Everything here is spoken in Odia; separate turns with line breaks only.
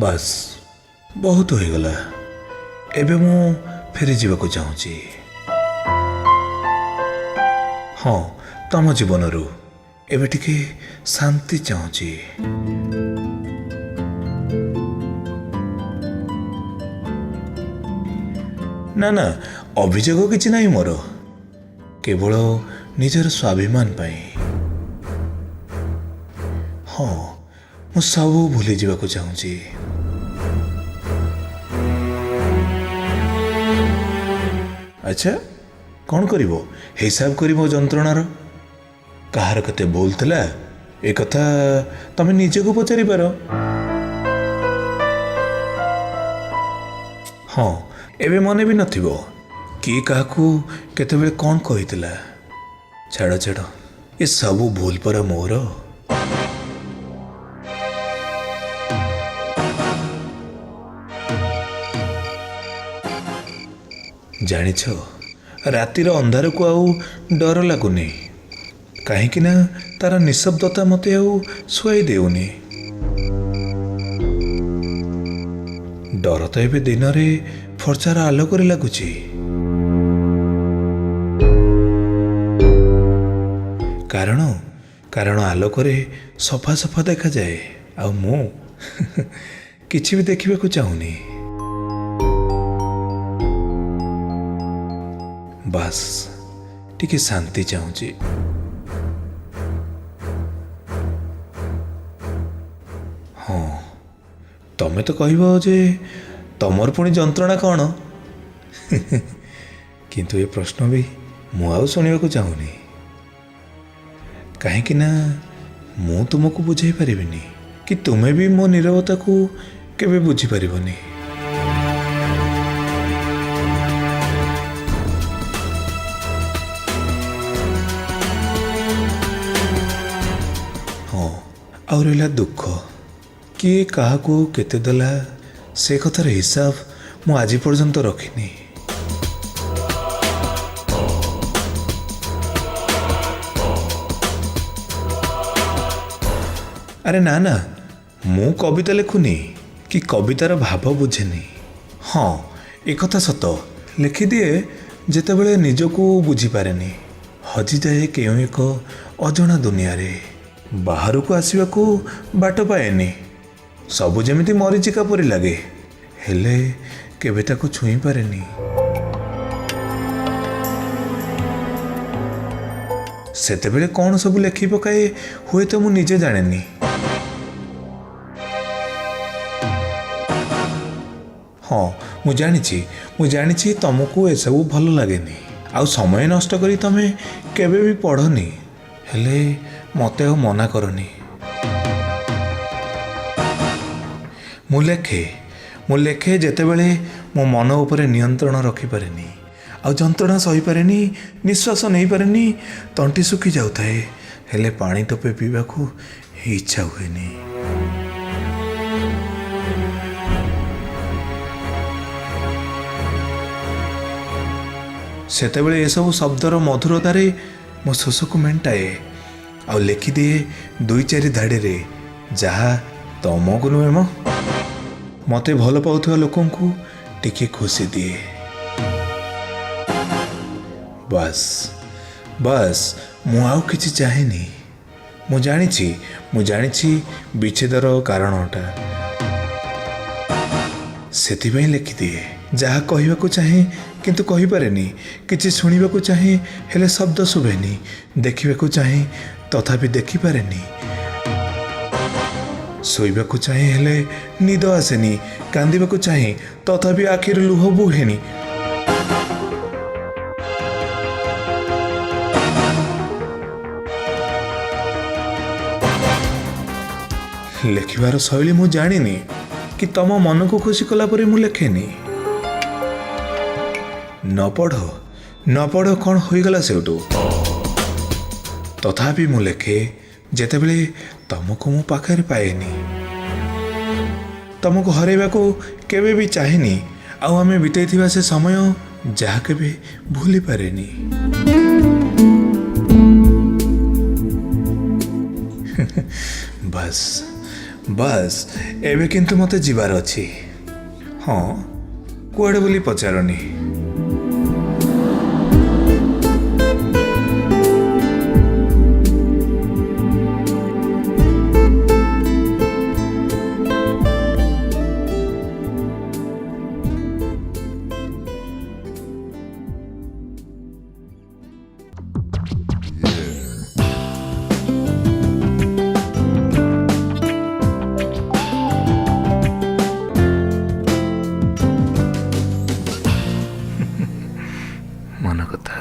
ବାସ୍ ବହୁତ ହୋଇଗଲା। ଏବେ ମୁଁ ଫେରି ଯିବାକୁ ଚାହୁଁଛି। ହଁ, ତମ ଜୀବନରୁ ଏବେ ଟିକେ ଶାନ୍ତି ଚାହୁଁଛି। ନା ନା, ଅଭିଯୋଗ କିଛି ନାହିଁ ମୋର, କେବଳ ନିଜର ସ୍ୱାଭିମାନ ପାଇଁ। ହଁ, ମୁଁ ସବୁ ଭୁଲି ଯିବାକୁ ଚାହୁଁଛି। ଆଚ୍ଛା, କ'ଣ କରିବ? ହିସାବ କରିବ ଯନ୍ତ୍ରଣାର। କାହାର କେତେ ଭୁଲ ଥିଲା ଏ କଥା ତମେ ନିଜକୁ ପଚାରିପାର। ହଁ, ଏବେ ମନେ ବି ନଥିବ କିଏ କାହାକୁ କେତେବେଳେ କ'ଣ କହିଥିଲା। ଛାଡ଼ ଛାଡ଼, ଏ ସବୁ ଭୁଲ ପରା ମୋର। ଜାଣିଛ, ରାତିର ଅନ୍ଧାରକୁ ଆଉ ଡର ଲାଗୁନି, କାହିଁକି ନା ତାର ନିଶବ୍ଦତା ମୋତେ ଆଉ ଶୁଆଇ ଦେଉନି। ଡର ତ ଏବେ ଦିନରେ ଫର୍ଚ୍ଚାର ଆଲୋକରେ ଲାଗୁଛି। କାରଣ ଆଲୋକରେ ସଫା ସଫା ଦେଖାଯାଏ, ଆଉ ମୁଁ କିଛି ବି ଦେଖିବାକୁ ଚାହୁଁନି। ବାସ୍ ଟିକେ ଶାନ୍ତି ଚାହୁଁଛି। ହଁ, ତମେ ତ କହିବ ଯେ ତମର ପୁଣି ଯନ୍ତ୍ରଣା କ'ଣ? କିନ୍ତୁ ଏ ପ୍ରଶ୍ନ ବି ମୁଁ ଆଉ ଶୁଣିବାକୁ ଚାହୁଁନି, କାହିଁକି ନା ମୁଁ ତୁମକୁ ବୁଝାଇ ପାରିବିନି, କି ତୁମେ ବି ମୋ ନୀରବତାକୁ କେବେ ବୁଝିପାରିବନି। ହଁ, ଆଉ ରହିଲା ଦୁଃଖ। କିଏ କାହାକୁ କେତେ ଦେଲା ସେ କଥାର ହିସାବ ମୁଁ ଆଜି ପର୍ଯ୍ୟନ୍ତ ରଖିନି। ଆରେ ନା ନା, ମୁଁ କବିତା ଲେଖୁନି କି କବିତାର ଭାବ ବୁଝେନି। ହଁ, ଏକଥା ସତ, ଲେଖିଦିଏ ଯେତେବେଳେ ନିଜକୁ ବୁଝିପାରେନି, ହଜିଯାଏ କେଉଁ ଏକ ଅଜଣା ଦୁନିଆରେ, ବାହାରକୁ ଆସିବାକୁ ବାଟ ପାଏନି। ସବୁ ଯେମିତି ମରିଚିକା ପରି ଲାଗେ, ହେଲେ କେବେ ତାକୁ ଛୁଇଁ ପାରେନି। ସେତେବେଳେ କ'ଣ ସବୁ ଲେଖି ପକାଏ ହୁଏତ ମୁଁ ନିଜେ ଜାଣେନି। ହଁ, ମୁଁ ଜାଣିଛି ତମକୁ ଏସବୁ ଭଲ ଲାଗେନି, ଆଉ ସମୟ ନଷ୍ଟ କରି ତମେ କେବେ ବି ପଢ଼ନି, ହେଲେ ମୋତେ ଆଉ ମନା କରନି। ମୁଁ ଲେଖେ ଯେତେବେଳେ ମୋ ମନ ଉପରେ ନିୟନ୍ତ୍ରଣ ରଖିପାରେନି, ଆଉ ଯନ୍ତ୍ରଣା ସହିପାରେନି, ନିଶ୍ୱାସ ନେଇପାରେନି, ତଣ୍ଟି ଶୁଖି ଯାଉଥାଏ, ହେଲେ ପାଣି ଟୋପେ ପିଇବାକୁ ଇଚ୍ଛା ହୁଏନି। ସେତେବେଳେ ଏସବୁ ଶବ୍ଦର ମଧୁରତାରେ ମୋ ଶୋଷକୁ ମେଣ୍ଟାଏ, ଆଉ ଲେଖିଦିଏ 2-4 ଧାଡ଼ିରେ, ଯାହା ତମକୁ ନୁହେଁ ମ, ମୋତେ ଭଲ ପାଉଥିବା ଲୋକଙ୍କୁ ଟିକେ ଖୁସି ଦିଏ। ବାସ୍ ମୁଁ ଆଉ କିଛି ଚାହେଁନି। ମୁଁ ଜାଣିଛି ବିଚ୍ଛେଦର କାରଣଟା, ସେଥିପାଇଁ ଲେଖିଦିଏ। ଯାହା କହିବାକୁ ଚାହେଁ କିନ୍ତୁ କହିପାରେନି, କିଛି ଶୁଣିବାକୁ ଚାହେଁ ହେଲେ ଶବ୍ଦ ଶୁଭେନି, ଦେଖିବାକୁ ଚାହେଁ ତଥାପି ଦେଖିପାରେନି, ଶୋଇବାକୁ ଚାହେଁ ହେଲେ ନିଦ ଆସେନି, କାନ୍ଦିବାକୁ ଚାହେଁ ତଥାପି ଆଖିରୁ ଲୁହ ବୁହେନି। ଲେଖିବାର ଶୈଳୀ ମୁଁ ଜାଣିନି, କି ତମ ମନକୁ ଖୁସି କଲା ପରେ ମୁଁ ଲେଖେନି। ନ ପଢ଼ କ'ଣ ହୋଇଗଲା ସେଇଠୁ। ତଥାପି ମୁଁ ଲେଖେ ଯେତେବେଳେ ତମକୁ ମୋ ପାଖରେ ପାଏନି, ତମକୁ ହରାଇବାକୁ କେବେ ବି ଚାହେଁନି, ଆଉ ଆମେ ବିତେଇଥିବା ସେ ସମୟ ଯାହା କେବେ ଭୁଲି ପାରେନି। ବାସ୍ ଏବେ କିନ୍ତୁ ମୋତେ ଯିବାର ଅଛି। ହଁ, କୁଆଡ଼େ ବୋଲି ପଚାରନି। ମନ କଥା